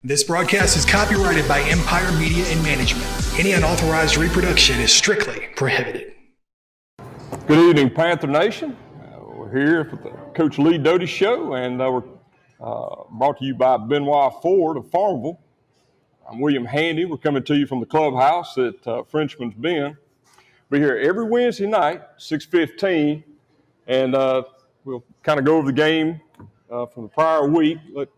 This broadcast is copyrighted by Empire Media and Management. Any unauthorized reproduction is strictly prohibited. Good evening, Panther Nation. We're here for the Coach Lee Doty Show, and we're brought to you by Benoit Ford of Farmville. I'm William Handy. We're coming to you from the clubhouse at Frenchman's Bend. We're here every Wednesday night, 6:15, and we'll kind of go over the game from the prior week. Let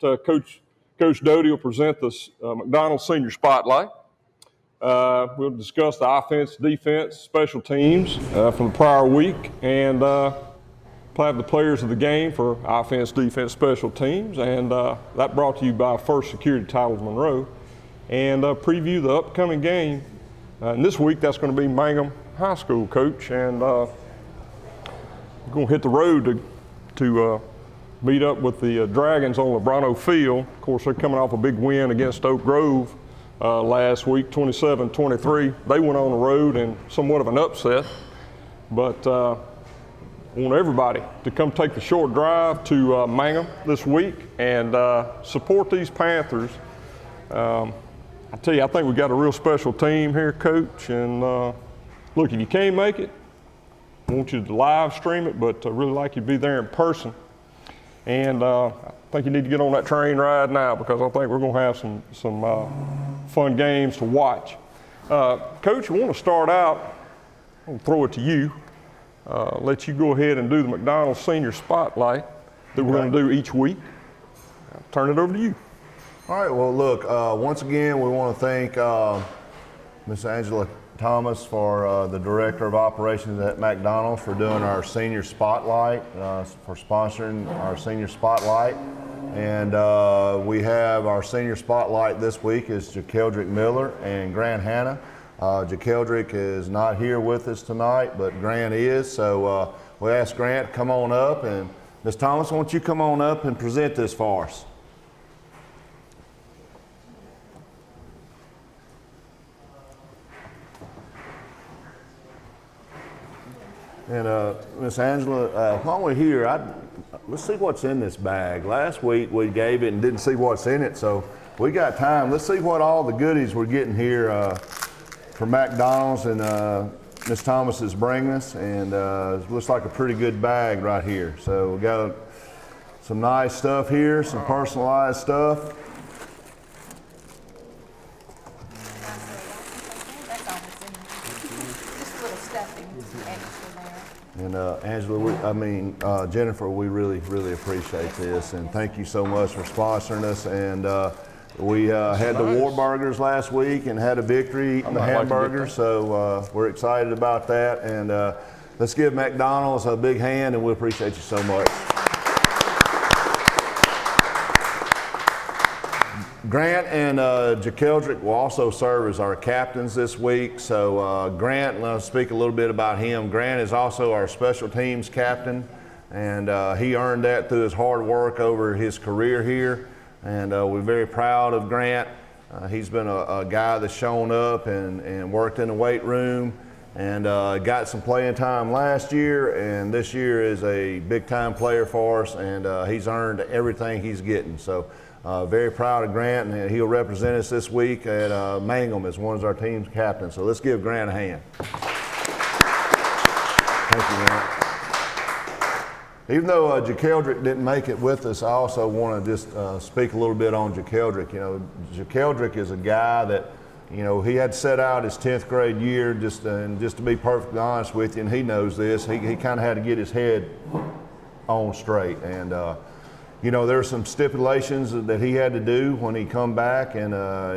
Coach Doty will present the McDonald Senior Spotlight. We'll discuss the offense, defense, special teams from the prior week, and have the players of the game for offense, defense, special teams, and that brought to you by First Security Titles Monroe, and preview the upcoming game. And this week, that's going to be Mangham High School, Coach, and we're going to hit the road to meet up with the Dragons on Monroe Field. Of course, they're coming off a big win against Oak Grove last week, 27-23. They went on the road in somewhat of an upset, but I want everybody to come take the short drive to Mangham this week and support these Panthers. I tell you, I think we got a real special team here, Coach, and look, if you can't make it, I want you to live stream it, but I really like you to be there in person. And I think you need to get on that train ride now, because I think we're going to have some fun games to watch. Coach, I want to start out, I'm going to throw it to you, let you go ahead and do the McDonald Senior Spotlight that we're going to do each week. I'll turn it over to you. All right, well, look, once again, we want to thank Miss Angela Thomas, for the Director of Operations at McDonald's, for doing our Senior Spotlight, for sponsoring our Senior Spotlight. And we have our Senior Spotlight this week is JaKeldrick Miller and Grant Hanna. JaKeldrick is not here with us tonight, but Grant is. So we asked Grant to come on up. And Ms. Thomas, why don't you come on up and present this for us? And Miss Angela, while we're here, let's see what's in this bag. Last week we gave it and didn't see what's in it, so we got time. Let's see what all the goodies we're getting here from McDonald's, and Miss Thomas is bringing us, and it looks like a pretty good bag right here. So we got some nice stuff here, some personalized stuff. And Angela, Jennifer, we really, really appreciate this, and thank you so much for sponsoring us. And we had the Warburgers last week and had a victory eating the hamburgers, so we're excited about that. And let's give McDonald's a big hand, and we appreciate you so much. Grant and JaKeldrick will also serve as our captains this week. So Grant, let's speak a little bit about him. Grant is also our special teams captain, and he earned that through his hard work over his career here. And we're very proud of Grant. He's been a guy that's shown up and worked in the weight room, and got some playing time last year, and this year is a big time player for us, and he's earned everything he's getting. So very proud of Grant, and he'll represent us this week at Mangham as one of our team's captains. So let's give Grant a hand. Thank you, Grant. Even though JaKeldrick didn't make it with us, I also want to just speak a little bit on JaKeldrick. You know, JaKeldrick is a guy that, you know, he had set out his 10th grade year, just to be perfectly honest with you, and he knows this, he kind of had to get his head on straight. And you know, there were some stipulations that he had to do when he come back, and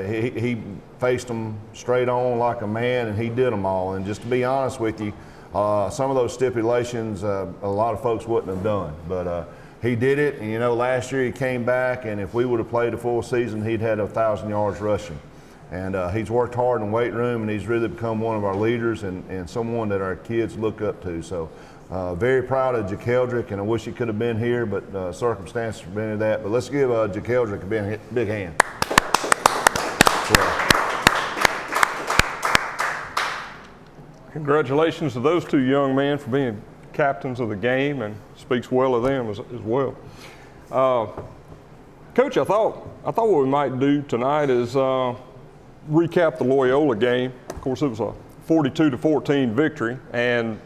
he faced them straight on like a man, and he did them all. And just to be honest with you, some of those stipulations a lot of folks wouldn't have done, but he did it. And you know, last year he came back, and if we would have played a full season, he'd had 1,000 yards rushing. And he's worked hard in the weight room, and he's really become one of our leaders and someone that our kids look up to. So very proud of JaKeldrick, and I wish he could have been here, but circumstances prevented that. But let's give JaKeldrick a big hand. Yeah. Congratulations to those two young men for being captains of the game, and speaks well of them as well. Coach, I thought what we might do tonight is recap the Loyola game. Of course, it was a 42-14 victory, and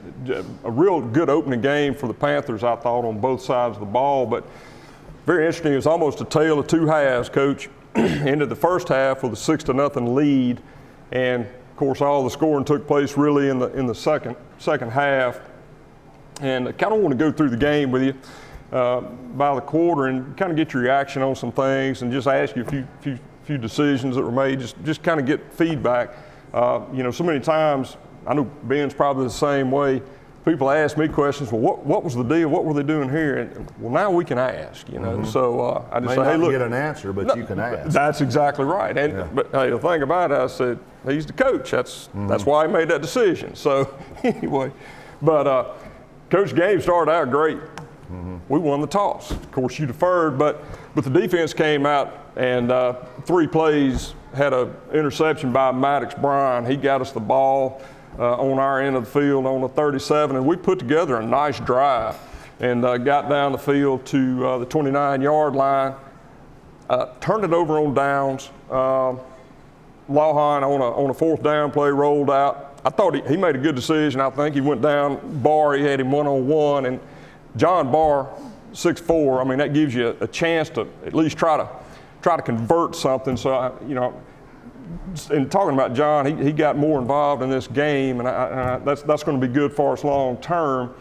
a real good opening game for the Panthers, I thought, on both sides of the ball. But very interesting, it was almost a tale of two halves, Coach. Ended the first half with a 6-0 lead, and of course all the scoring took place really in the second half. And I kind of want to go through the game with you by the quarter and kind of get your reaction on some things, and just ask you a few decisions that were made, just kind of get feedback. So many times, I know Ben's probably the same way, people ask me questions, well, what was the deal? What were they doing here? And well, now we can ask, So I just May say, hey, not look. get an answer, but you can ask. That's exactly right. And Yeah. But hey, the thing about it, I said, he's the coach. That's why he made that decision. So anyway, but Coach, game started out great. We won the toss. Of course, you deferred, but the defense came out and 3 plays had an interception by Maddox Bryan. He got us the ball on our end of the field on the 37, and we put together a nice drive and got down the field to the 29-yard line, turned it over on downs. Lawhon on a 4th down play rolled out. I thought he made a good decision. I think he went down Barr, he had him one-on-one, and John Barr, 6'4", I mean, that gives you a chance to at least try to convert something. So, in talking about John, he got more involved in this game, and that's going to be good for us long term.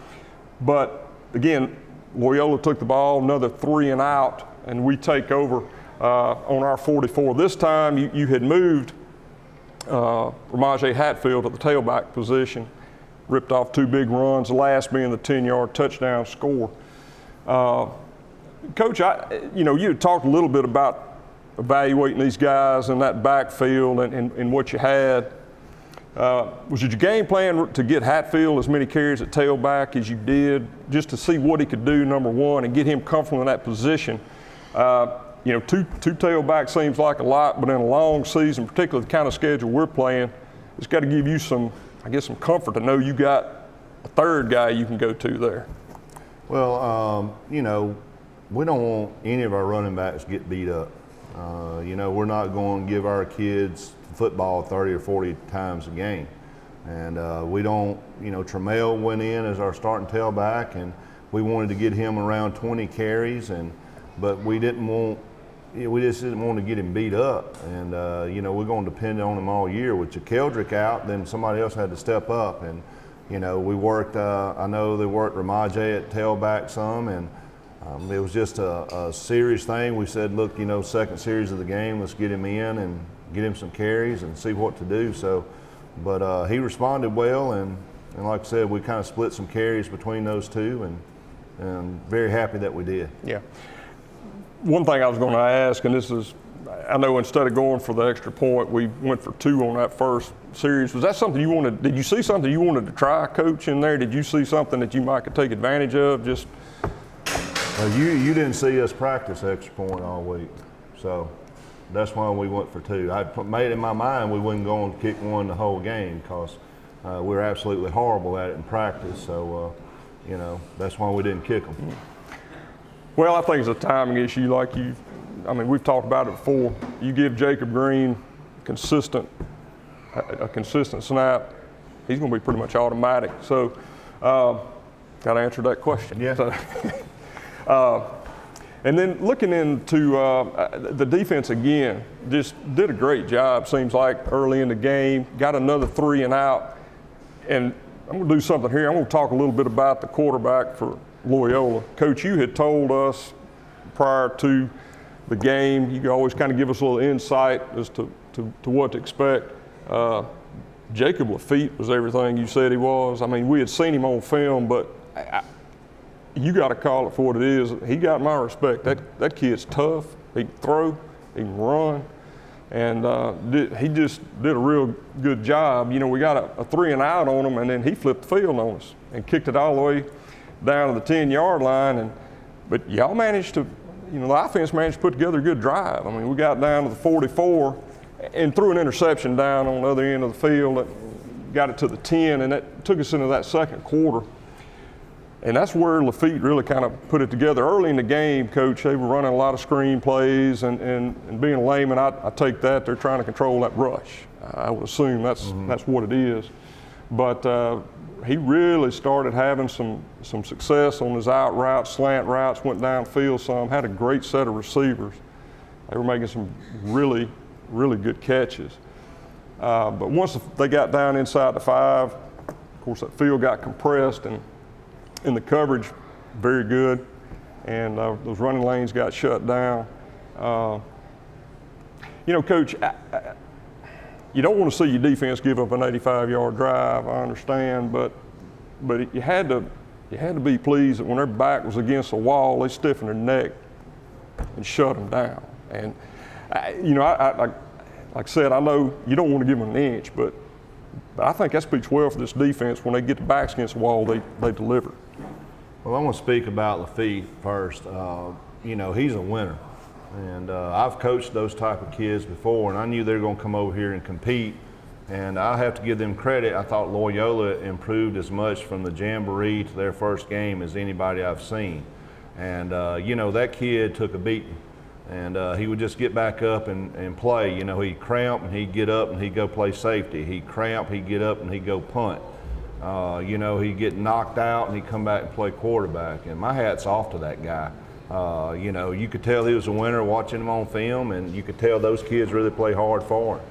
But again, Loyola took the ball, another 3 and out, and we take over on our 44. This time you had moved Ramajay Hatfield at the tailback position, ripped off 2 big runs, the last being the 10-yard touchdown score. Coach, you had talked a little bit about evaluating these guys in that backfield and what you had. Was it your game plan to get Hatfield as many carries at tailback as you did, just to see what he could do, number one, and get him comfortable in that position? Two tailbacks seems like a lot, but in a long season, particularly the kind of schedule we're playing, it's got to give you some comfort to know you got a third guy you can go to there. Well, we don't want any of our running backs to get beat up. We're not going to give our kids football 30 or 40 times a game. And we don't, Trammell went in as our starting tailback, and we wanted to get him around 20 carries, but we just didn't want to get him beat up. And, we're going to depend on him all year. With Jakeldrick out, then somebody else had to step up. And, we worked, I know they worked Ramajay at tailback some, and it was just a serious thing. We said, look, second series of the game, let's get him in and get him some carries and see what to do. So, but he responded well, and like I said, we kind of split some carries between those two, and very happy that we did. Yeah. One thing I was going to ask, and this is, I know instead of going for the extra point, we went for 2 on that first series. Was that something you wanted? Did you see something you wanted to try, Coach, in there? Did you see something that you might could take advantage of? Just you didn't see us practice extra point all week, so that's why we went for 2. I made in my mind we wasn't going to kick one the whole game because we're absolutely horrible at it in practice. So that's why we didn't kick them. Well, I think it's a timing issue. We've talked about it before. You give Jacob Green a consistent snap, he's going to be pretty much automatic. So, got to answer that question. Yeah. So, and then looking into the defense again, just did a great job. Seems like early in the game, got another 3 and out. And I'm going to do something here. I'm going to talk a little bit about the quarterback for Loyola. Coach, you had told us prior to the game, you could always kind of give us a little insight as to what to expect. Jacob Lafitte was everything you said he was. I mean, we had seen him on film, but you got to call it for what it is. He got my respect. That kid's tough. He can throw, he can run, and he just did a real good job. We got a 3 and out on him, and then he flipped the field on us and kicked it all the way down to the 10-yard line. But y'all managed to, the offense managed to put together a good drive. I mean, we got down to the 44 and threw an interception down on the other end of the field that got it to the 10, and that took us into that second quarter. And that's where Lafitte really kind of put it together. Early in the game, Coach, they were running a lot of screen plays, and being a layman, I take that they're trying to control that rush. I would assume that's what it is. But he really started having some success on his out routes, slant routes, went downfield some, had a great set of receivers. They were making some really, really good catches. But once they got down inside the 5, of course that field got compressed, and the coverage very good, and those running lanes got shut down. Coach, you don't want to see your defense give up an 85-yard drive. I understand, but you had to be pleased that when their back was against the wall, they stiffened their neck and shut them down. And like I said, I know you don't want to give them an inch, but I think that speaks well for this defense. When they get the backs against the wall, they deliver. Well, I want to speak about Lafitte first. He's a winner. And I've coached those type of kids before, and I knew they were going to come over here and compete. And I have to give them credit. I thought Loyola improved as much from the Jamboree to their first game as anybody I've seen. And, that kid took a beating. And he would just get back up and play. He'd cramp and he'd get up and he'd go play safety. He'd cramp, he'd get up and he'd go punt. He'd get knocked out and he'd come back and play quarterback. And my hat's off to that guy. You could tell he was a winner watching him on film, and you could tell those kids really play hard for him.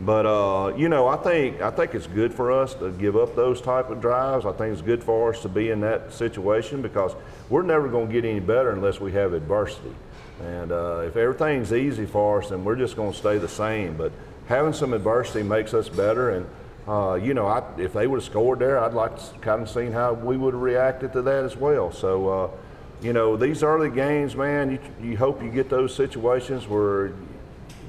But, I think it's good for us to give up those type of drives. I think it's good for us to be in that situation because we're never going to get any better unless we have adversity. And if everything's easy for us, then we're just going to stay the same. But having some adversity makes us better. And, if they would have scored there, I'd like to kind of see how we would have reacted to that as well. So, these early games, man, you hope you get those situations where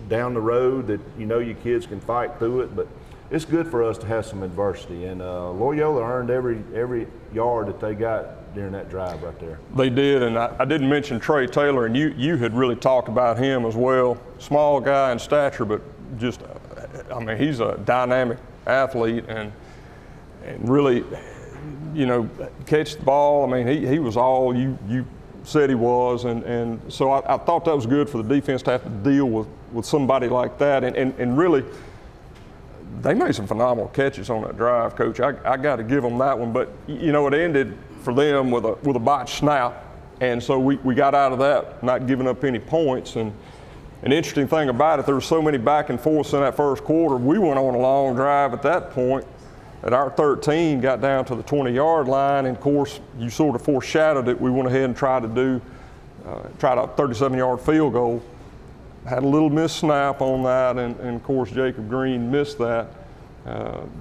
down the road that your kids can fight through it. But it's good for us to have some adversity. And Loyola earned every yard that they got during that drive right there. They did, and I didn't mention Trey Taylor, and you had really talked about him as well. Small guy in stature, but just, he's a dynamic athlete and really, catch the ball. He was all you said he was, and so I thought that was good for the defense to have to deal with somebody like that, and really, they made some phenomenal catches on that drive, Coach. I got to give them that one, but it ended for them with a botched snap, and so we got out of that, not giving up any points. And an interesting thing about it, there were so many back and forths in that first quarter. We went on a long drive at that point. At our 13, got down to the 20-yard line, and of course, you sort of foreshadowed it. We went ahead and tried a 37-yard field goal. Had a little missed snap on that, and of course, Jacob Green missed that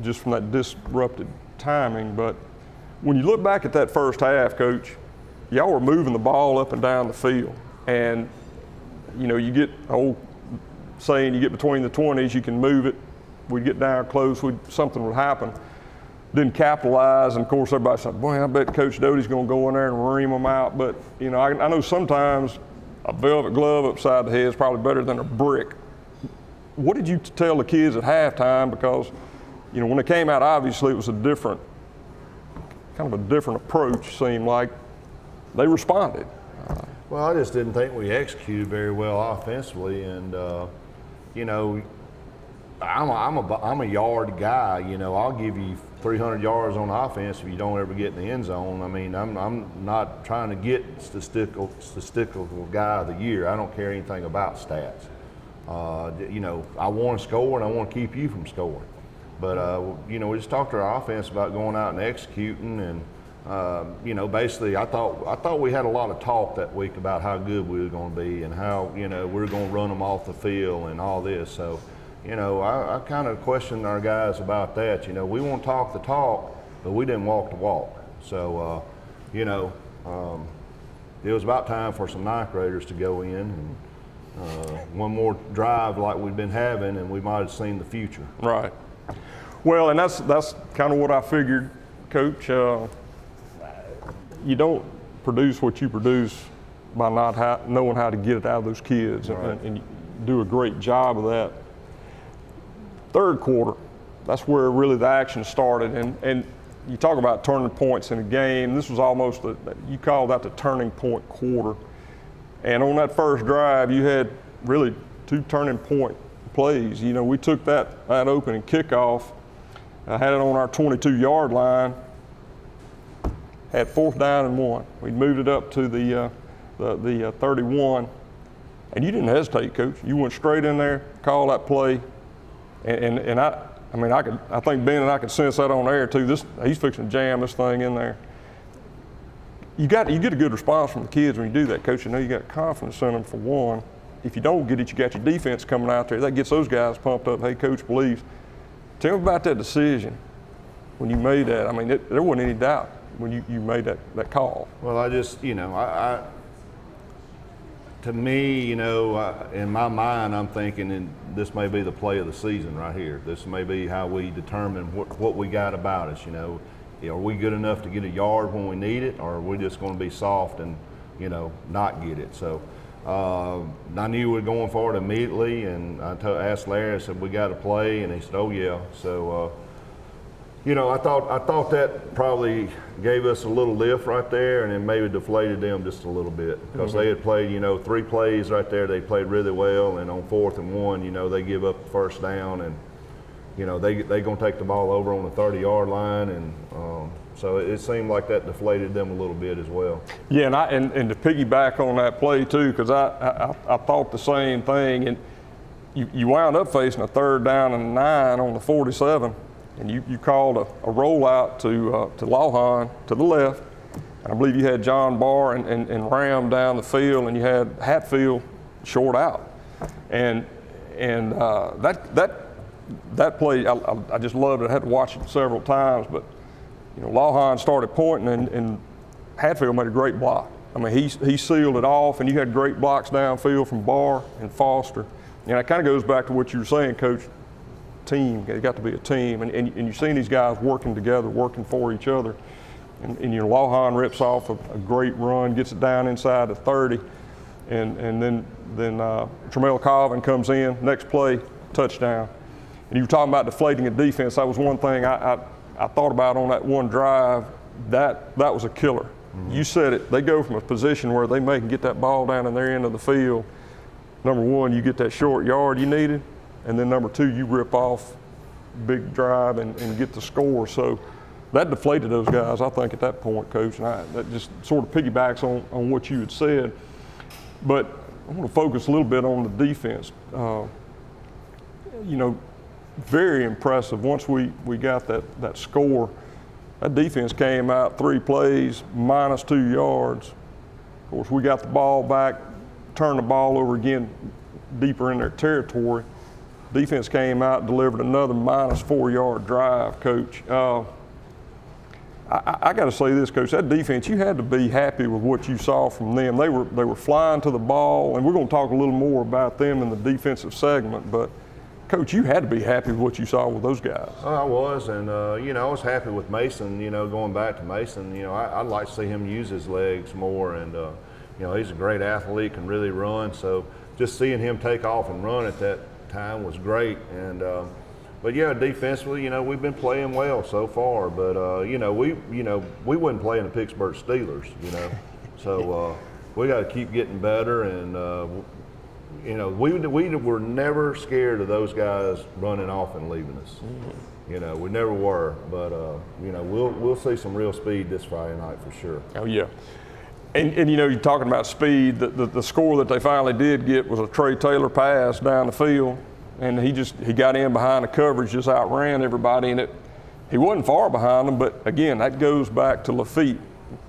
just from that disrupted timing. But when you look back at that first half, Coach, y'all were moving the ball up and down the field. And, you get old saying, you get between the 20s, you can move it. We'd get down close, something would happen. Didn't capitalize, and of course everybody said, boy, I bet Coach Doty's going to go in there and ream them out. But, I know sometimes a velvet glove upside the head is probably better than a brick. What did you tell the kids at halftime? Because, when they came out, obviously it was a different approach, seemed like. They responded. Well, I just didn't think we executed very well offensively, and I'm a yard guy. I'll give you 300 yards on offense if you don't ever get in the end zone. I'm not trying to get statistical guy of the year. I don't care anything about stats. I want to score and I want to keep you from scoring. But we just talked to our offense about going out and executing, and basically I thought we had a lot of talk that week about how good we were going to be and how we were going to run them off the field and all this. So. I kind of questioned our guys about that. We won't talk the talk, but we didn't walk the walk. So, it was about time for some ninth graders to go in and one more drive like we've been having, and we might have seen the future. Right. Well, and that's kind of what I figured, Coach. You don't produce what you produce by not knowing how to get it out of those kids, right. and you do a great job of that. Third quarter, that's where really the action started, and you talk about turning points in a game. This was almost, you call that the turning point quarter. And on that first drive, you had really 2 turning point plays. You know, we took that opening kickoff, had it on our 22-yard line, had 4th down and 1. We moved it up to the 31, and you didn't hesitate, Coach. You went straight in there, called that play, and I think Ben and I could sense that on air too. He's fixing to jam this thing in there. You get a good response from the kids when you do that, Coach. You know you got confidence in them for one. If you don't get it, you got your defense coming out there. That gets those guys pumped up. Hey, Coach believes. Tell me about that decision when you made that. I mean, there wasn't any doubt when you made that call. Well, I just, to me, in my mind, I'm thinking this may be the play of the season right here. This may be how we determine what we got about us, Are we good enough to get a yard when we need it, or are we just going to be soft and, not get it? So I knew we were going for it immediately, and I asked Larry, I said, we got to play, and he said, oh, yeah. So, I thought that probably gave us a little lift right there, and then maybe deflated them just a little bit because they had played, 3 plays right there. They played really well, and on 4th and 1, they give up the first down, and they gonna take the ball over on the 30-yard line, and so it seemed like that deflated them a little bit as well. Yeah, and to piggyback on that play too, because I thought the same thing, and you wound up facing a 3rd down and 9 on the 47. And you called a rollout to Lawhon to the left, and I believe you had John Barr and Ram down the field, and you had Hatfield short out, and that play I just loved it. I had to watch it several times, but Lawhon started pointing, and Hatfield made a great block. I mean, he sealed it off, and you had great blocks downfield from Barr and Foster. And it kind of goes back to what you were saying, Coach. Team, it got to be a team, and you've seen these guys working together, working for each other, and Lawhon rips off a great run, gets it down inside the 30, and then Tremel Colvin comes in, next play, touchdown. And you were talking about deflating a defense. That was one thing I thought about on that one drive. That was a killer. Mm-hmm. You said it. They go from a position where they may get that ball down in their end of the field. Number one, you get that short yard you needed. And then number 2, you rip off big drive and get the score. So that deflated those guys, I think, at that point, Coach. And that just sort of piggybacks on what you had said. But I want to focus a little bit on the defense. Very impressive. Once we got that score, that defense came out 3 plays, minus 2 yards. Of course, we got the ball back, turned the ball over again deeper in their territory. Defense came out and delivered another minus 4-yard drive, Coach. I got to say this, Coach. That defense, you had to be happy with what you saw from them. They were flying to the ball, and we're going to talk a little more about them in the defensive segment. But, Coach, you had to be happy with what you saw with those guys. I was, and I was happy with Mason. Going back to Mason, I'd like to see him use his legs more, and he's a great athlete, can really run. So just seeing him take off and run at that time was great, and but yeah, defensively, we've been playing well so far, but we wouldn't play in the Pittsburgh Steelers, so we got to keep getting better, and we were never scared of those guys running off and leaving us. We never were, but we'll see some real speed this Friday night for sure. Oh yeah. And you're talking about speed. The score that they finally did get was a Trey Taylor pass down the field, and he got in behind the coverage, just outran everybody, and he wasn't far behind them. But again, that goes back to Lafitte.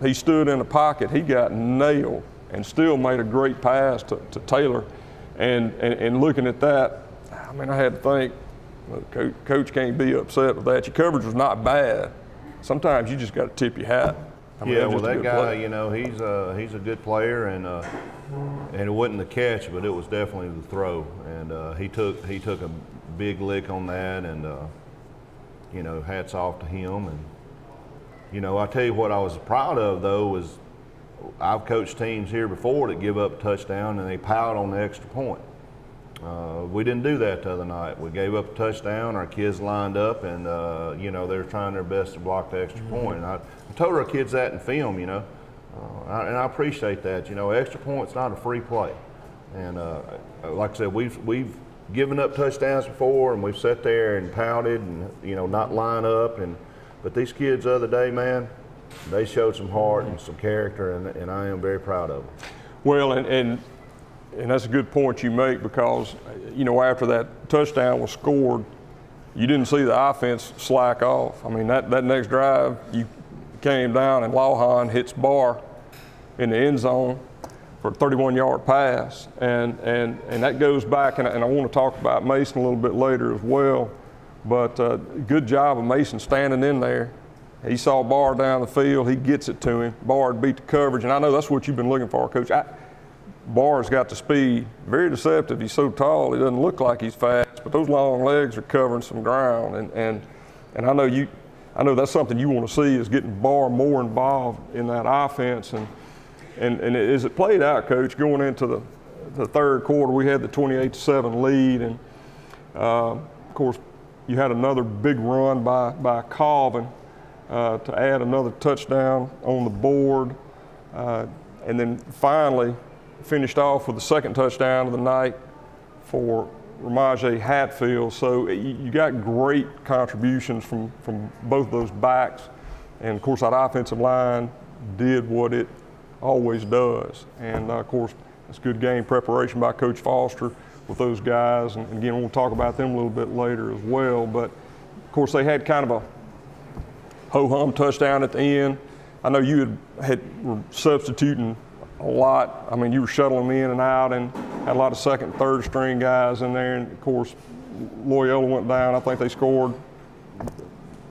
He stood in the pocket, he got nailed, and still made a great pass to Taylor. And looking at that, I had to think, Coach can't be upset with that. Your coverage was not bad. Sometimes you just got to tip your hat. That guy, he's a good player, and it wasn't the catch, but it was definitely the throw, and he took a big lick on that, and hats off to him. And I tell you what I was proud of though was I've coached teams here before that give up a touchdown and they piled on the extra point. We didn't do that the other night. We gave up a touchdown. Our kids lined up, and you know, they were trying their best to block the extra point. And I told our kids that in film, you know, and I appreciate that. You know, extra point's not a free play. And like I said, we've given up touchdowns before, and we've sat there and pouted, and you know, not line up. But these kids the other day, man, they showed some heart and some character, and I am very proud of them. Well, and that's a good point you make, because, you know, after that touchdown was scored, you didn't see the offense slack off. I mean, that next drive, you came down and Lawhon hits Barr in the end zone for a 31-yard pass. And that goes back, and I want to talk about Mason a little bit later as well, but good job of Mason standing in there. He saw Barr down the field, he gets it to him. Barr beat the coverage, and I know that's what you've been looking for, Coach. Barr's got the speed, very deceptive. He's so tall, he doesn't look like he's fast, but those long legs are covering some ground. And I know that's something you want to see, is getting Barr more involved in that offense. And as it played out, Coach, going into the third quarter, we had the 28-7 lead, and of course, you had another big run by Colvin to add another touchdown on the board, and then finally finished off with the second touchdown of the night for Ramaje Hatfield. So you got great contributions from both those backs, and of course that offensive line did what it always does. And of course it's good game preparation by Coach Foster with those guys, and again we'll talk about them a little bit later as well. But of course they had kind of a ho-hum touchdown at the end. I know you were substituting a lot. I mean, you were shuttling in and out, and had a lot of second, third string guys in there. And of course, Loyola went down. I think they scored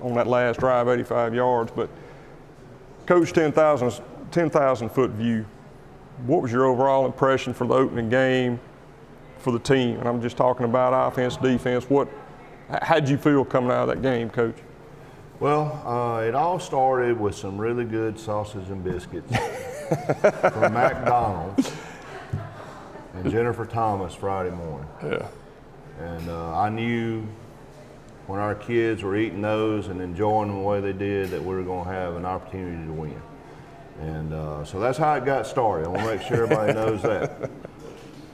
on that last drive 85 yards. But Coach, 10,000 foot view, what was your overall impression for the opening game for the team? And I'm just talking about offense, defense. How'd you feel coming out of that game, Coach? Well, it all started with some really good sausage and biscuits from McDonald and Jennifer Thomas Friday morning. Yeah. And I knew when our kids were eating those and enjoying them the way they did that we were going to have an opportunity to win. And so that's how it got started. I want to make sure everybody knows that.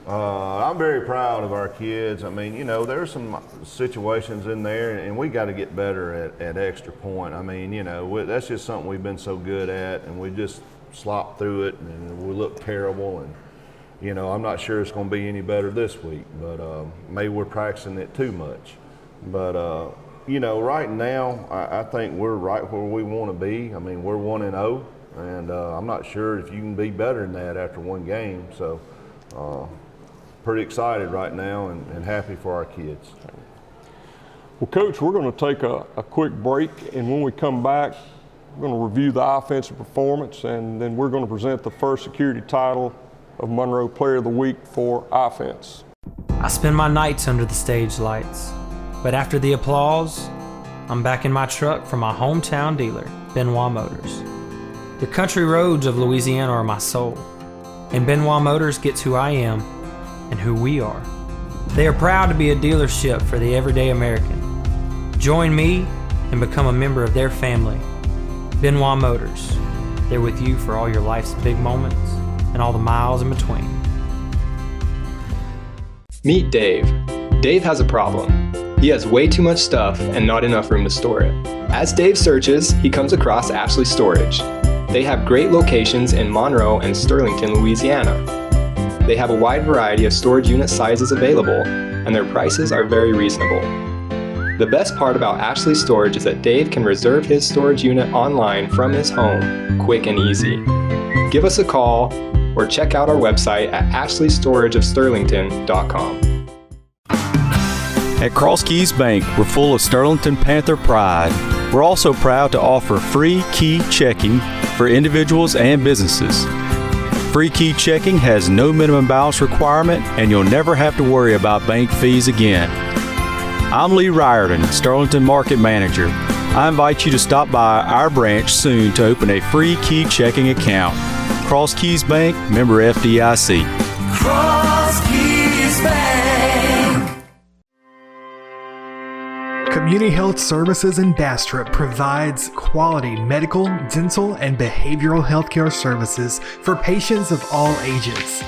I'm very proud of our kids. I mean, you know, there's some situations in there, and we got to get better at extra point. I mean, you know, that's just something we've been so good at, and we just slop through it, and we look terrible. And, you know, I'm not sure it's going to be any better this week, but maybe we're practicing it too much. But, you know, right now, I think we're right where we want to be. I mean, we're 1-0, and I'm not sure if you can be better than that after one game. So, pretty excited right now and happy for our kids. Well, Coach, we're going to take a quick break, and when we come back, we're going to review the offensive performance, and then we're going to present the first security title of Monroe Player of the Week for offense. I spend my nights under the stage lights, but after the applause, I'm back in my truck from my hometown dealer, Benoit Motors. The country roads of Louisiana are my soul, and Benoit Motors gets who I am and who we are. They are proud to be a dealership for the everyday American. Join me and become a member of their family. Benoit Motors. They're with you for all your life's big moments and all the miles in between. Meet Dave. Dave has a problem. He has way too much stuff and not enough room to store it. As Dave searches, he comes across Ashley Storage. They have great locations in Monroe and Sterlington, Louisiana. They have a wide variety of storage unit sizes available, and their prices are very reasonable. The best part about Ashley Storage is that Dave can reserve his storage unit online from his home, quick and easy. Give us a call or check out our website at ashleystorageofsterlington.com. At Cross Keys Bank, we're full of Sterlington Panther pride. We're also proud to offer free key checking for individuals and businesses. Free key checking has no minimum balance requirement, and you'll never have to worry about bank fees again. I'm Lee Riordan, Sterlington Market Manager. I invite you to stop by our branch soon to open a free key checking account. Cross Keys Bank, member FDIC. Cross Keys Bank. Community Health Services in Bastrop provides quality medical, dental, and behavioral healthcare services for patients of all ages.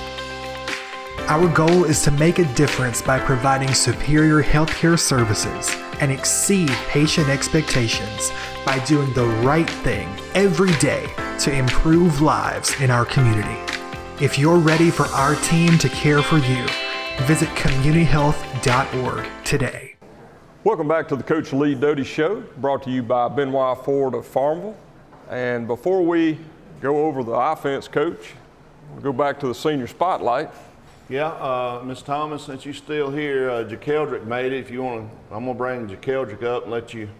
Our goal is to make a difference by providing superior healthcare services and exceed patient expectations by doing the right thing every day to improve lives in our community. If you're ready for our team to care for you, visit communityhealth.org today. Welcome back to the Coach Lee Doty Show, brought to you by Benoit Ford of Farmville. And before we go over the offense, Coach, we'll go back to the senior spotlight. Yeah, Ms. Thomas, since you're still here, JaKeldrick made it. If you want to, I'm going to bring JaKeldrick up and let you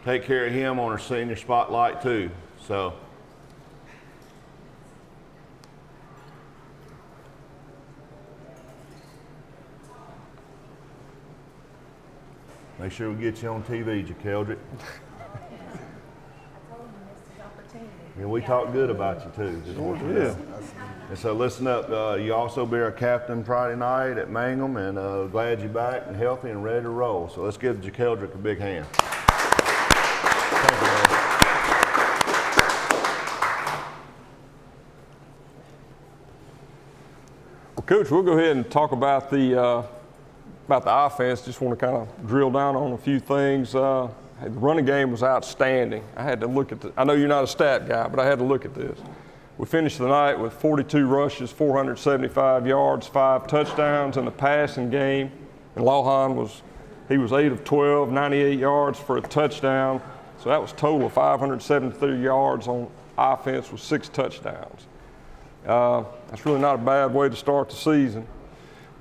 take care of him on our senior spotlight too. So. Make sure we get you on TV, JaKeldrick. And we talk good about you too. Yeah. And so listen up, you also be our captain Friday night at Mangham, and glad you're back and healthy and ready to roll. So let's give JaKeldrick a big hand. Thank you, man. Well, Coach, we'll go ahead and talk about the offense. Just want to kind of drill down on a few things. The running game was outstanding. I had to look at I know you're not a stat guy, but I had to look at this. We finished the night with 42 rushes, 475 yards, 5 touchdowns in the passing game. And Lohan was 8 of 12, 98 yards for a touchdown. So that was total of 573 yards on offense with 6 touchdowns. That's really not a bad way to start the season.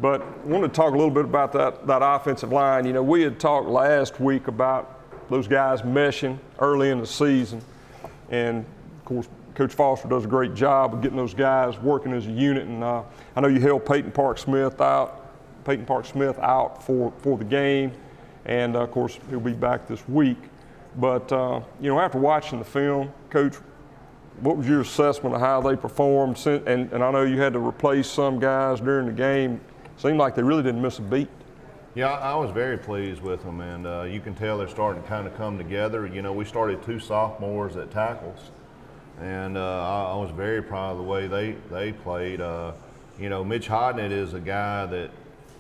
But I wanted to talk a little bit about that offensive line. You know, we had talked last week about those guys meshing early in the season. And, of course, Coach Foster does a great job of getting those guys working as a unit. And I know you held Peyton Park-Smith out for the game. And, of course, he'll be back this week. But, you know, after watching the film, Coach, what was your assessment of how they performed? And I know you had to replace some guys during the game. Seemed like they really didn't miss a beat. Yeah, I was very pleased with them, and you can tell they're starting to kind of come together. You know, we started 2 sophomores at tackles, and I was very proud of the way they played. You know, Mitch Hodnett is a guy that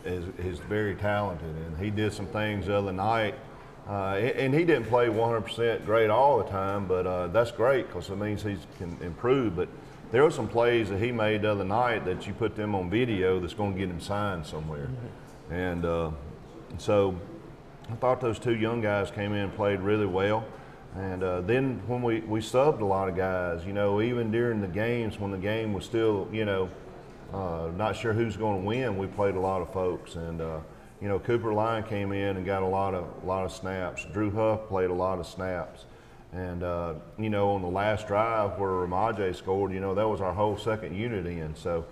is very talented, and he did some things the other night. And he didn't play 100% great all the time, but that's great because it means he can improve. But there were some plays that he made the other night that you put them on video that's going to get him signed somewhere. And so I thought those 2 young guys came in and played really well. And then when we subbed a lot of guys, you know, even during the games when the game was still, you know, not sure who's going to win, we played a lot of folks. And you know, Cooper Lyon came in and got a lot of snaps. Drew Huff played a lot of snaps. And, you know, on the last drive where Ramaje scored, you know, that was our whole second unit in. So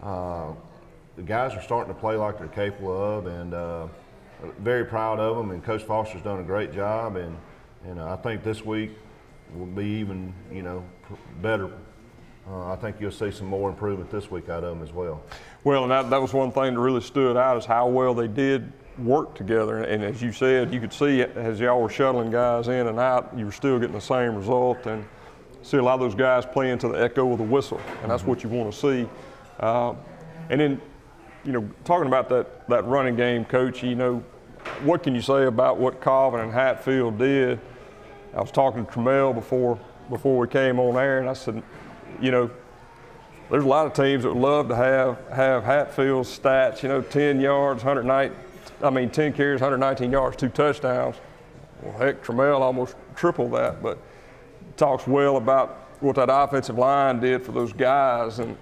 the guys are starting to play like they're capable of, and very proud of them. And Coach Foster's done a great job. And I think this week will be even, you know, better. I think you'll see some more improvement this week out of them as well. Well, and that was one thing that really stood out is how well they did work together. And as you said, you could see as y'all were shuttling guys in and out, you were still getting the same result. And see a lot of those guys playing to the echo of the whistle, and that's what you want to see. And then, you know, talking about that running game, Coach, you know, what can you say about what Colvin and Hatfield did? I was talking to Trammell before we came on air, and I said, you know, there's a lot of teams that would love to have Hatfield's stats, you know, 10 carries, 119 yards, 2 touchdowns. Well, heck, Trammell almost tripled that, but talks well about what that offensive line did for those guys. And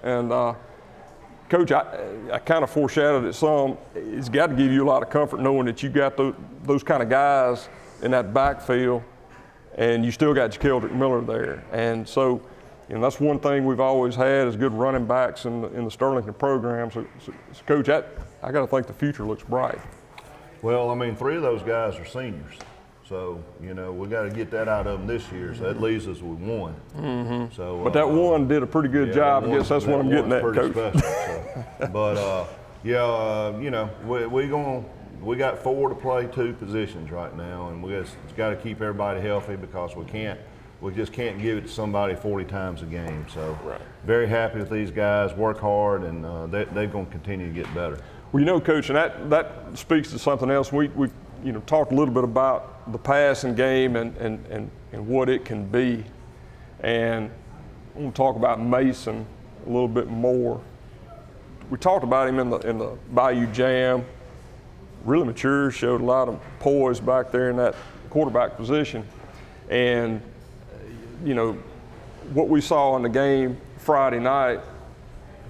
Coach, I kind of foreshadowed it some. It's got to give you a lot of comfort knowing that you got those kind of guys in that backfield, and you still got JaKeldrick Miller there. And so, you know, that's one thing we've always had is good running backs in the Sterlington program. So Coach, I got to think the future looks bright. Well, I mean, 3 of those guys are seniors. So, you know, we got to get that out of them this year. So that leaves us with 1. Mm-hmm. So, but that one did a pretty good job. I guess that's what I'm getting at, Coach. Special, so. But, you know, we're going to we got 4 to play 2 positions right now, and we just got to keep everybody healthy because we just can't give it to somebody 40 times a game. So very happy with these guys, work hard, and they're going to continue to get better. Well, Coach, and that speaks to something else. We talked a little bit about the passing game and what it can be. And I want to talk about Mason a little bit more. We talked about him in the Bayou Jam. Really mature, showed a lot of poise back there in that quarterback position. And, what we saw in the game Friday night,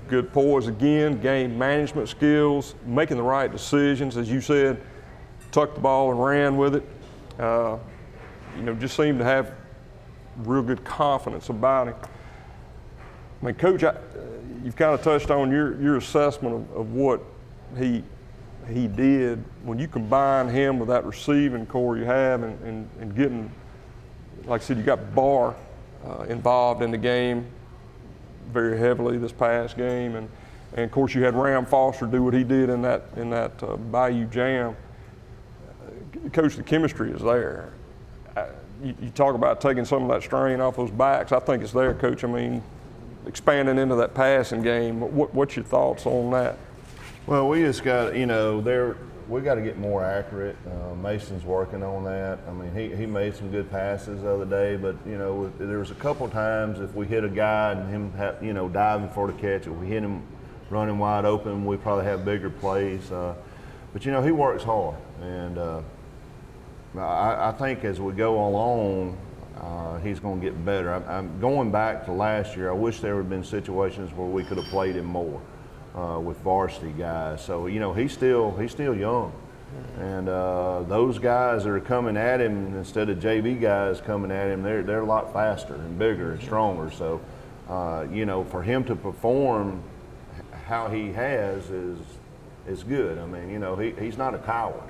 good poise again, game management skills, making the right decisions, as you said, tucked the ball and ran with it. Just seemed to have real good confidence about him. I mean, Coach, you've kind of touched on your assessment of what he did. When you combine him with that receiving core you have and getting, like I said, you got Barr involved in the game very heavily this past game, and of course you had Ram Foster do what he did in that Bayou Jam. Coach, the chemistry is there. You talk about taking some of that strain off those backs. I think it's there, Coach. I mean, expanding into that passing game. What's your thoughts on that? Well, we just got, we got to get more accurate. Mason's working on that. I mean, he made some good passes the other day, but there was a couple times if we hit a guy and him diving for the catch, if we hit him running wide open, we probably have bigger plays. But he works hard, and I think as we go along, he's going to get better. I'm going back to last year. I wish there would have been situations where we could have played him more with varsity guys. So he's still young, and those guys that are coming at him instead of JV guys coming at him, they're a lot faster and bigger and stronger. So for him to perform how he has is good. I mean, he's not a coward.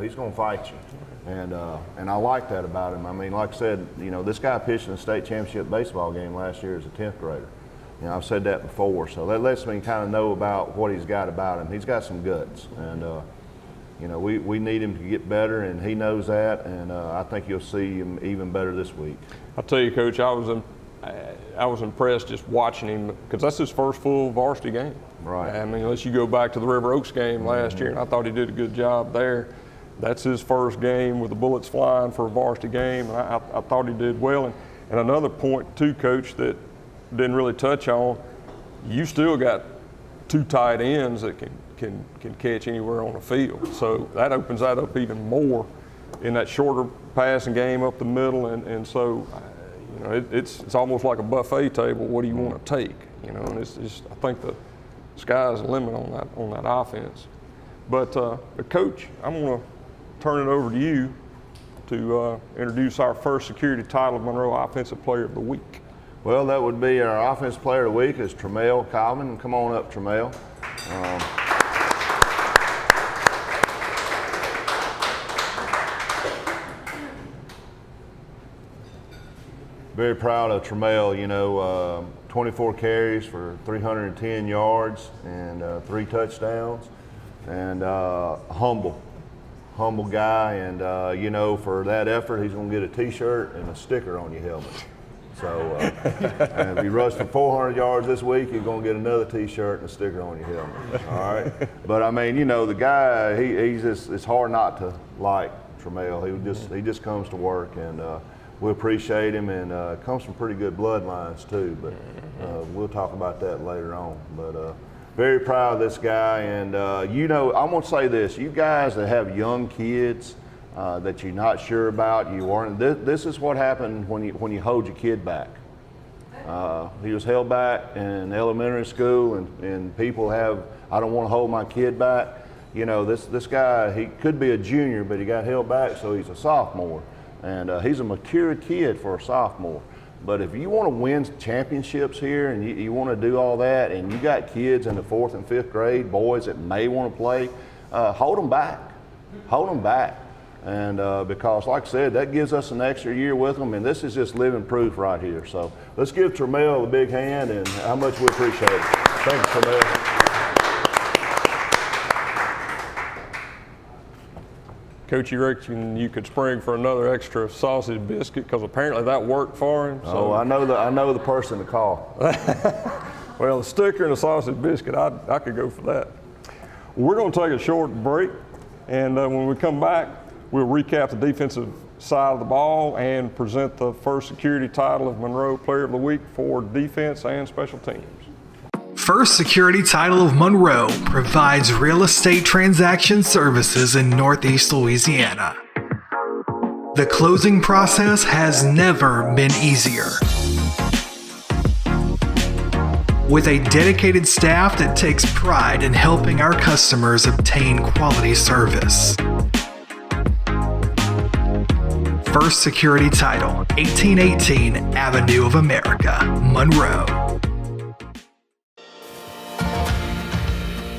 He's going to fight you. And I like that about him. I mean, like I said, this guy pitched in the state championship baseball game last year as a 10th grader. I've said that before, so that lets me kind of know about what he's got about him. He's got some guts, and we need him to get better, and he knows that, and I think you'll see him even better this week. I'll tell you, Coach, I was impressed just watching him because that's his first full varsity game. Right. I mean, unless you go back to the River Oaks game last year, and I thought he did a good job there. That's his first game with the bullets flying for a varsity game, and I thought he did well. And another point, too, Coach, that didn't really touch on, you still got 2 tight ends that can catch anywhere on the field. So that opens that up even more in that shorter passing game up the middle. And so, it's almost like a buffet table. What do you want to take? And it's just, I think the sky's the limit on that offense. But Coach, I'm going to turn it over to you to introduce our first security title of Monroe Offensive Player of the Week. Well, that would be our Offensive Player of the Week is Tremel Cobbin. Come on up, Tremel. Very proud of Tremel, 24 carries for 310 yards and 3 touchdowns, and humble guy, and for that effort, he's going to get a T-shirt and a sticker on your helmet. So, and if he rushed for 400 yards this week, you're going to get another T-shirt and a sticker on your helmet. All right. But I mean, the guy, he's just, it's hard not to like Tremel. He just comes to work, and we appreciate him, and comes from pretty good bloodlines too. But we'll talk about that later on. But very proud of this guy, and I'm going to say this: you guys that have young kids. That you're not sure about, you weren't. This is what happened when you hold your kid back. He was held back in elementary school, and people have, I don't want to hold my kid back. This guy, he could be a junior, but he got held back, so he's a sophomore, and he's a mature kid for a sophomore. But if you want to win championships here, and you want to do all that, and you got kids in the 4th and 5th grade, boys that may want to play, hold them back. Hold them back. And because, like I said, that gives us an extra year with them, and this is just living proof right here. So let's give Tremel a big hand, and how much we appreciate it. Thank you, Tremel. Coach, you reckon you could spring for another extra sausage biscuit? Because apparently that worked for him. So. Oh, I know the person to call. Well, a sticker and a sausage biscuit, I could go for that. We're going to take a short break, and when we come back, we'll recap the defensive side of the ball and present the first security title of Monroe Player of the Week for defense and special teams. First Security Title of Monroe provides real estate transaction services in Northeast Louisiana. The closing process has never been easier. With a dedicated staff that takes pride in helping our customers obtain quality service. First Security Title, 1818 Avenue of America, Monroe.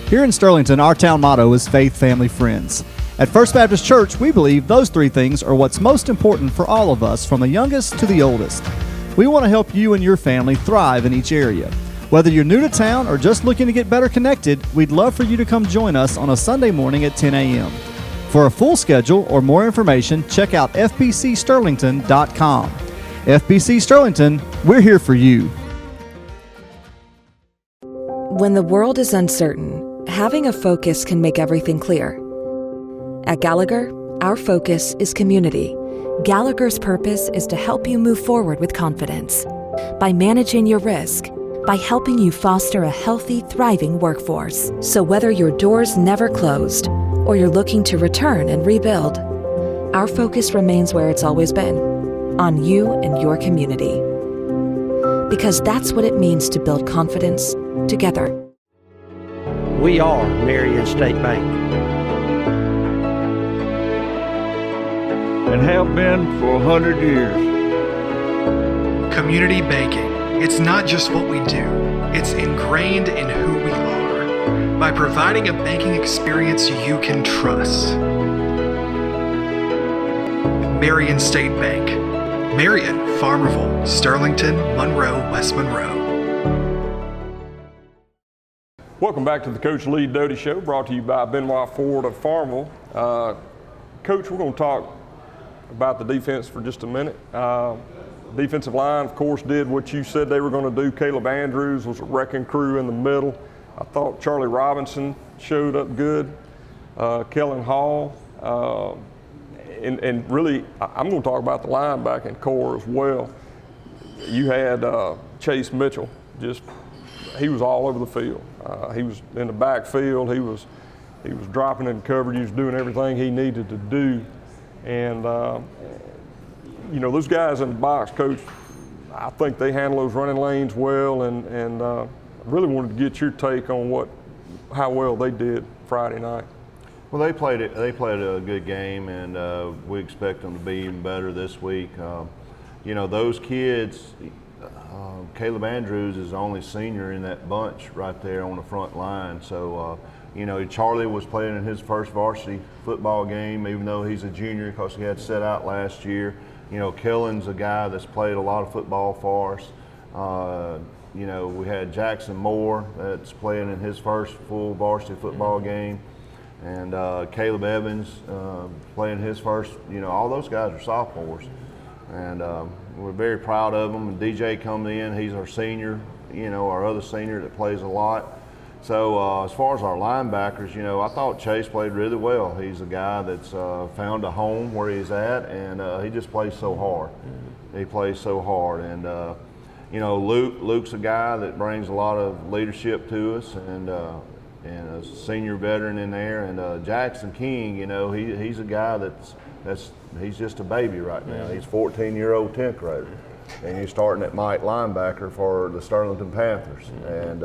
Here in Sterlington, our town motto is Faith, Family, Friends. At First Baptist Church, we believe those three things are what's most important for all of us, from the youngest to the oldest. We want to help you and your family thrive in each area. Whether you're new to town or just looking to get better connected, we'd love for you to come join us on a Sunday morning at 10 a.m. For a full schedule or more information, check out fbcsterlington.com. FBC Sterlington, we're here for you. When the world is uncertain, having a focus can make everything clear. At Gallagher, our focus is community. Gallagher's purpose is to help you move forward with confidence by managing your risk, by helping you foster a healthy, thriving workforce. So whether your doors never closed or you're looking to return and rebuild, our focus remains where it's always been, on you and your community. Because that's what it means to build confidence together. We are Marion State Bank. And have been for 100 years. Community banking. It's not just what we do, it's ingrained in who we are. By providing a banking experience you can trust. Marion State Bank. Marion, Farmerville, Sterlington, Monroe, West Monroe. Welcome back to the Coach Lee Doty Show, brought to you by Benoit Ford of Farmerville. Coach, we're going to talk about the defense for just a minute. Defensive line, of course, did what you said they were going to do. Caleb Andrews was a wrecking crew in the middle. I thought Charlie Robinson showed up good. Kellen Hall. And really, I'm going to talk about the linebacking core as well. You had Chase Mitchell. He was all over the field. He was in the backfield. He was dropping in coverage. He was doing everything he needed to do. And those guys in the box, Coach, I think they handle those running lanes well, and I really wanted to get your take on how well they did Friday night. Well, they played a good game, and we expect them to be even better this week. Those kids, Caleb Andrews is the only senior in that bunch right there on the front line. So, Charlie was playing in his first varsity football game, even though he's a junior because he had set out last year. Kellen's a guy that's played a lot of football for us. We had Jackson Moore that's playing in his first full varsity football game. And Caleb Evans playing his first, all those guys are sophomores. And we're very proud of them. And DJ coming in, he's our senior, our other senior that plays a lot. So as far as our linebackers, I thought Chase played really well. He's a guy that's found a home where he's at, and he just plays so hard. He plays so hard. And, Luke's a guy that brings a lot of leadership to us, and a senior veteran in there. And Jackson King, he's a guy he's just a baby right now. He's a 14-year-old 10th grader. And he's starting at Mike linebacker for the Sterlington Panthers. And,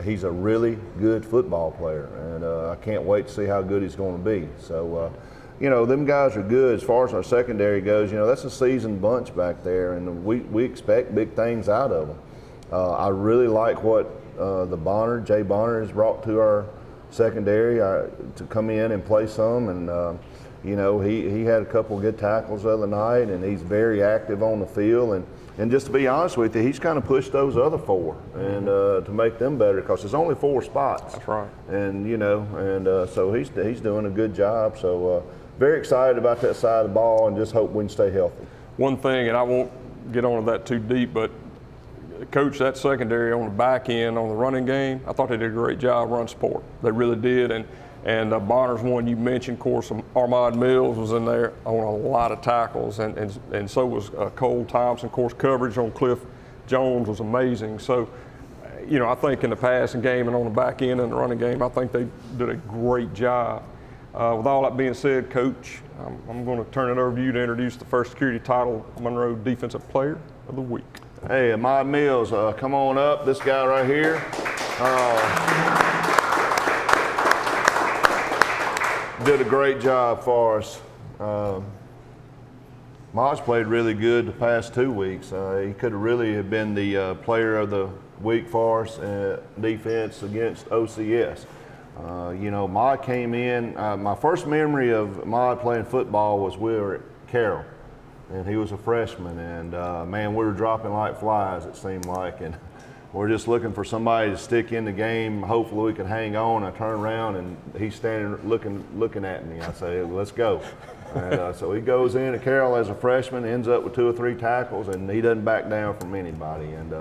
he's a really good football player, and I can't wait to see how good he's going to be. So, them guys are good. As far as our secondary goes, that's a seasoned bunch back there, and we expect big things out of them. I really like what Jay Bonner has brought to our secondary to come in and play some, and you know, he had a couple of good tackles the other night, and he's very active on the field. And just to be honest with you, he's kind of pushed those other 4 and to make them better, because there's only 4 spots. That's right. And you know, and so he's doing a good job. So very excited about that side of the ball, and just hope we can stay healthy. One thing, and I won't get onto that too deep, but Coach, that secondary on the back end on the running game, I thought they did a great job run support. They really did. And Bonner's one you mentioned, of course, Armand Mills was in there on a lot of tackles, and so was Cole Thompson. Of course, coverage on Cliff Jones was amazing. So, you know, I think in the passing game and on the back end and the running game, I think they did a great job. With all that being said, Coach, I'm going to turn it over to you to introduce the first security title Monroe Defensive Player of the Week. Hey, Ahmad Mills, come on up. This guy right here. Did a great job for us. Maj played really good the past 2 weeks. He could have really have been the player of the week for us defense against OCS. You know, Maj came in. My first memory of Maj playing football was we were at Carroll, and he was a freshman. And man, we were dropping like flies, it seemed like. And we're just looking for somebody to stick in the game. Hopefully we can hang on. I turn around and he's standing looking at me. I say, let's go. And so he goes in at Carroll as a freshman, ends up with 2 or 3 tackles, and he doesn't back down from anybody. And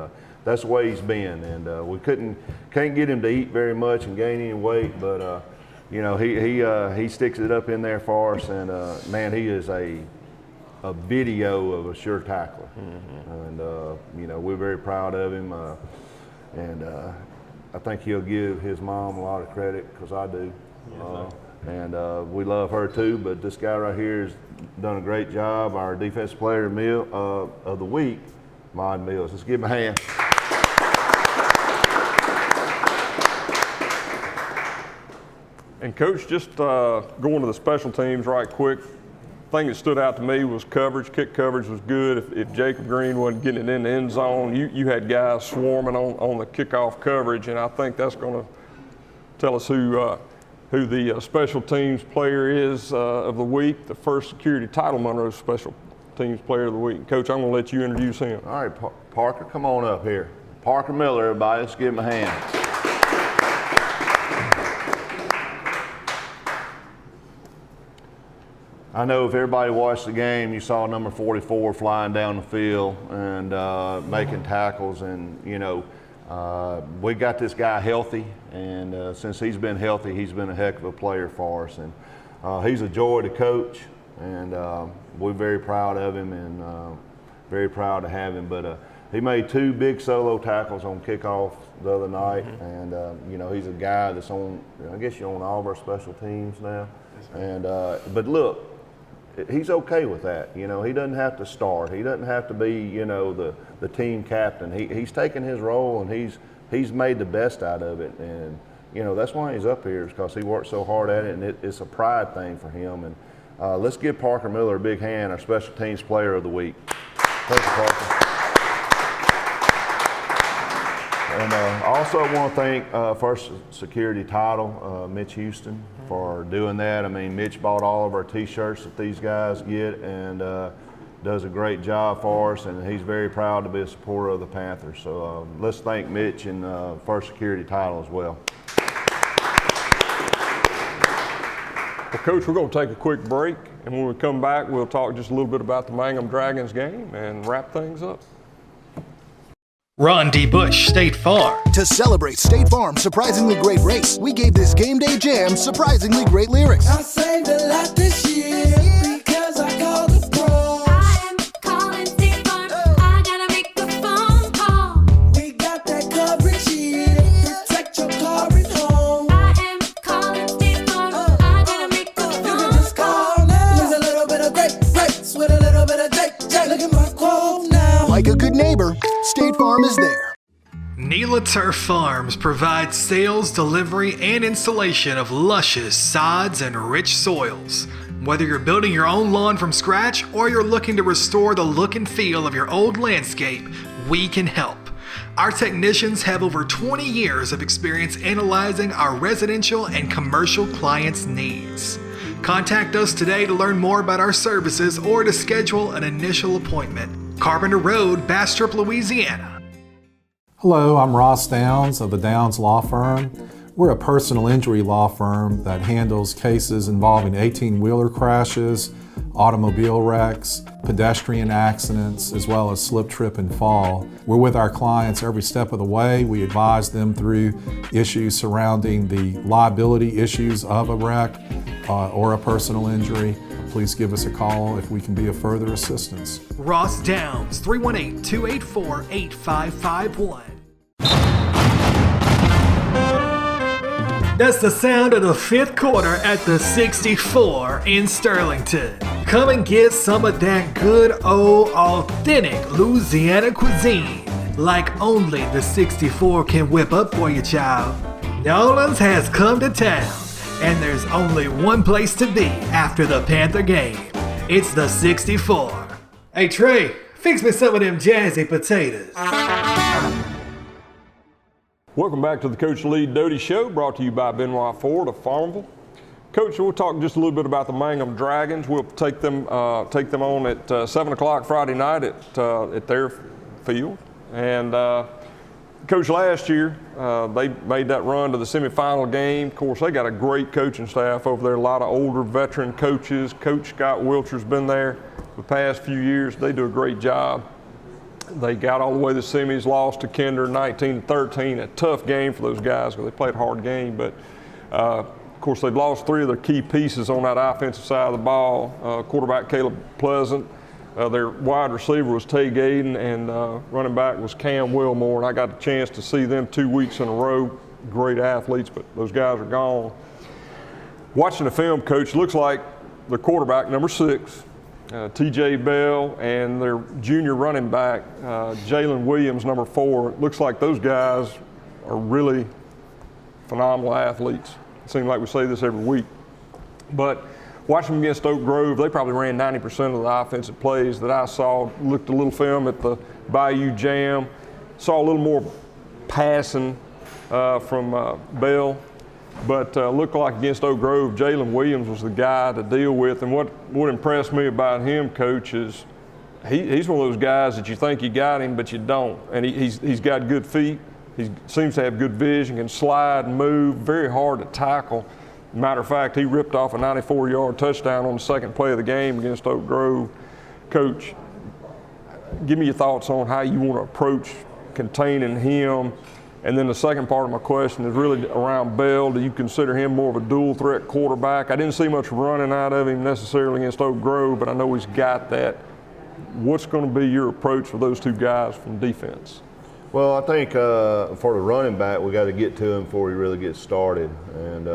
that's the way he's been. And we can't get him to eat very much and gain any weight, but you know, he sticks it up in there for us. And man, he is a video of a sure tackler. And you know, we're very proud of him. And I think he'll give his mom a lot of credit, because I do. And we love her too, but this guy right here has done a great job. Our defensive player of the week, Ahmad Mills. Let's give him a hand. And Coach, just going to the special teams right quick, thing that stood out to me was coverage. Kick coverage was good. If Jacob Green wasn't getting it in the end zone, you had guys swarming on the kickoff coverage, and I think that's going to tell us who the special teams player is of the week, the first security title Monroe special teams player of the week. Coach, I'm going to let you introduce him. All right, Parker, come on up here. Parker Miller, everybody, let's give him a hand. I know if everybody watched the game, you saw number 44 flying down the field and making tackles. And, you know, we got this guy healthy. And since he's been healthy, he's been a heck of a player for us. And he's a joy to coach. And we're very proud of him and very proud to have him. But he made 2 big solo tackles on kickoff the other night. And, you know, he's a guy that's on, I guess you're on all of our special teams now. And but look, he's okay with that. You know, he doesn't have to start. He doesn't have to be, you know, the team captain. He's taken his role and he's made the best out of it. And, you know, that's why he's up here, is because he worked so hard at it, and it's a pride thing for him. And let's give Parker Miller a big hand, our special teams player of the week. Thank you, Parker. And I also want to thank first security title, Mitch Houston, for doing that. I mean, Mitch bought all of our T-shirts that these guys get, and does a great job for us, and he's very proud to be a supporter of the Panthers. So let's thank Mitch and first security title as well. Well, Coach, we're going to take a quick break, and when we come back, we'll talk just a little bit about the Mangham Dragons game and wrap things up. Ron D. Bush, State Farm. To celebrate State Farm's surprisingly great race, we gave this game day jam surprisingly great lyrics. I saved a lot this year because I called the pros. I am calling State Farm. I gotta make a phone call. We got that coverage here. Protect your car and home. I am calling State Farm. I gotta make a phone call. You can just call now. There's a little bit of grapes with a little bit of Jake. Look at my quote now. Like a good neighbor, State Farm is there. Neela Turf Farms provides sales, delivery, and installation of luscious sods and rich soils. Whether you're building your own lawn from scratch or you're looking to restore the look and feel of your old landscape, we can help. Our technicians have over 20 years of experience analyzing our residential and commercial clients' needs. Contact us today to learn more about our services or to schedule an initial appointment. Carpenter Road, Bastrop, Louisiana. Hello, I'm Ross Downs of the Downs Law Firm. We're a personal injury law firm that handles cases involving 18-wheeler crashes, automobile wrecks, pedestrian accidents, as well as slip, trip, and fall. We're with our clients every step of the way. We advise them through issues surrounding the liability issues of a wreck or a personal injury. Please give us a call if we can be of further assistance. Ross Downs, 318-284-8551. That's the sound of the fifth quarter at the 64 in Sterlington. Come and get some of that good old authentic Louisiana cuisine, like only the 64 can whip up for you, child. Nolan's has come to town, and there's only one place to be after the Panther game. It's the 64. Hey Trey, fix me some of them jazzy potatoes. Welcome back to the Coach Lee Doty Show, brought to you by Benoit Ford of Farmville. Coach, we'll talk just a little bit about the Mangham Dragons. We'll take them on at 7 o'clock Friday night at their field. And Coach, last year they made that run to the semifinal game. Of course, they got a great coaching staff over there, a lot of older veteran coaches. Coach Scott Wilcher's been there the past few years. They do a great job. They got all the way to the semis, lost to Kinder 19-13, a tough game for those guys because they played a hard game. But, of course, they'd lost three of their key pieces on that offensive side of the ball. Quarterback Caleb Pleasant, their wide receiver was Tay Gaden, and running back was Cam Wilmore. And I got a chance to see them 2 weeks in a row. Great athletes, but those guys are gone. Watching the film, Coach, looks like the quarterback, number 6, T.J. Bell, and their junior running back, Jalen Williams, number 4. It looks like those guys are really phenomenal athletes. It seems like we say this every week. But watching them against Oak Grove, they probably ran 90% of the offensive plays that I saw. Looked a little film at the Bayou Jam, saw a little more passing from Bell. But looked like against Oak Grove, Jalen Williams was the guy to deal with. And what impressed me about him, Coach, is he's one of those guys that you think you got him, but you don't. And he's got good feet. He seems to have good vision, can slide and move, very hard to tackle. Matter of fact, he ripped off a 94-yard touchdown on the second play of the game against Oak Grove. Coach, give me your thoughts on how you want to approach containing him. And then the second part of my question is really around Bell. Do you consider him more of a dual threat quarterback? I didn't see much running out of him necessarily against Oak Grove, but I know he's got that. What's going to be your approach for those two guys from defense? Well, I think for the running back, we got to get to him before he really gets started. And,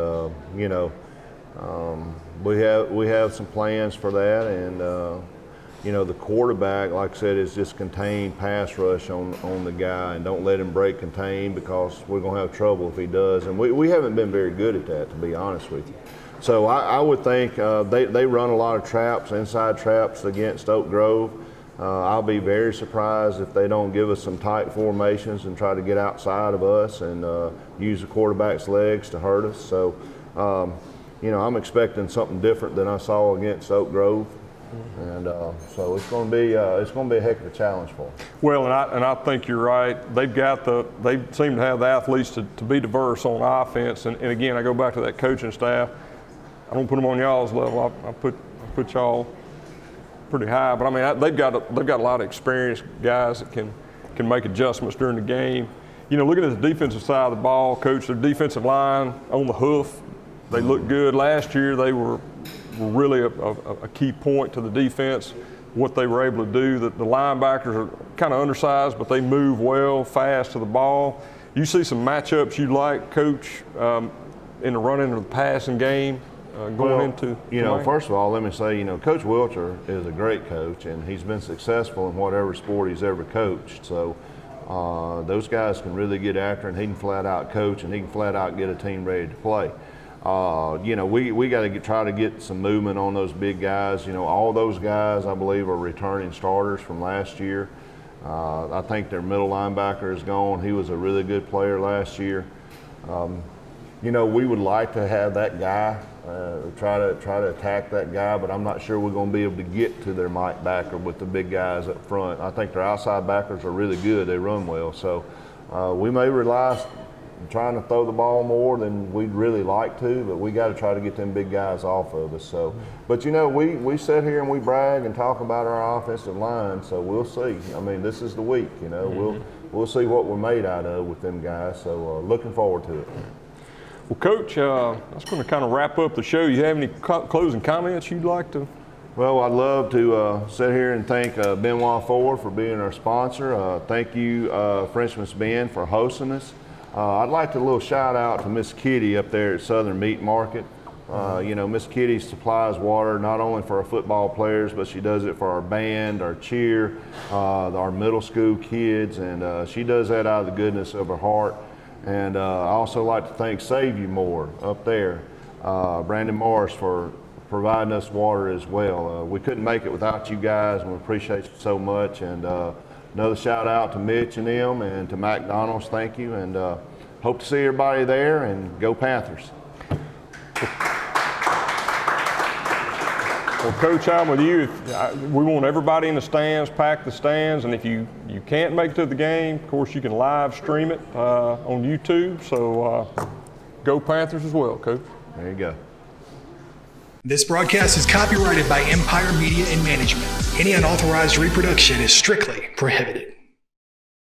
we have some plans for that. And, the quarterback, like I said, is just contained pass rush on the guy, and don't let him break contain, because we're going to have trouble if he does. And we haven't been very good at that, to be honest with you. So I would think they run a lot of traps, inside traps against Oak Grove. I'll be very surprised if they don't give us some tight formations and try to get outside of us and use the quarterback's legs to hurt us. So, I'm expecting something different than I saw against Oak Grove. And so it's going to be a heck of a challenge for them. Well, and I think you're right. They seem to have the athletes to be diverse on offense. And again, I go back to that coaching staff. I don't put them on y'all's level. I put y'all pretty high. But I mean, they've got a lot of experienced guys that can make adjustments during the game. Looking at the defensive side of the ball, Coach, their defensive line on the hoof, they look good. Last year, they were really a key point to the defense, what they were able to do. The linebackers are kind of undersized, but they move well, fast to the ball. You see some matchups you like, Coach, in the running or the passing game going into? First of all, let me say, Coach Wilcher is a great coach, and he's been successful in whatever sport he's ever coached. So those guys can really get after, and he can flat out coach, and he can flat out get a team ready to play. We got to try to get some movement on those big guys. All those guys, I believe, are returning starters from last year. I think their middle linebacker is gone. He was a really good player last year. We would like to have that guy try to attack that guy, but I'm not sure we're going to be able to get to their Mike backer with the big guys up front. I think their outside backers are really good. They run well. So we may rely on trying to throw the ball more than we'd really like to, but we got to try to get them big guys off of us. So, but we sit here and we brag and talk about our offensive line, so we'll see. I mean, this is the week, we'll see what we're made out of with them guys. So looking forward to it. Well, Coach, that's going to kind of wrap up the show. You have any closing comments you'd like to? Well, I'd love to sit here and thank Benoit Ford for being our sponsor. Thank you, Frenchman's Ben, for hosting us. I'd like to little shout out to Miss Kitty up there at Southern Meat Market. Miss Kitty supplies water not only for our football players, but she does it for our band, our cheer, our middle school kids, and she does that out of the goodness of her heart. And I also like to thank Save You More up there, Brandon Morris, for providing us water as well. We couldn't make it without you guys, and we appreciate you so much. And another shout out to Mitch and them, and to McDonald's, thank you. And hope to see everybody there, and go Panthers. Well, Coach, I'm with you. We want everybody in the stands, pack the stands, and if you can't make it to the game, of course, you can live stream it on YouTube. So go Panthers as well, Coach. There you go. This broadcast is copyrighted by Empire Media and Management. Any unauthorized reproduction is strictly prohibited.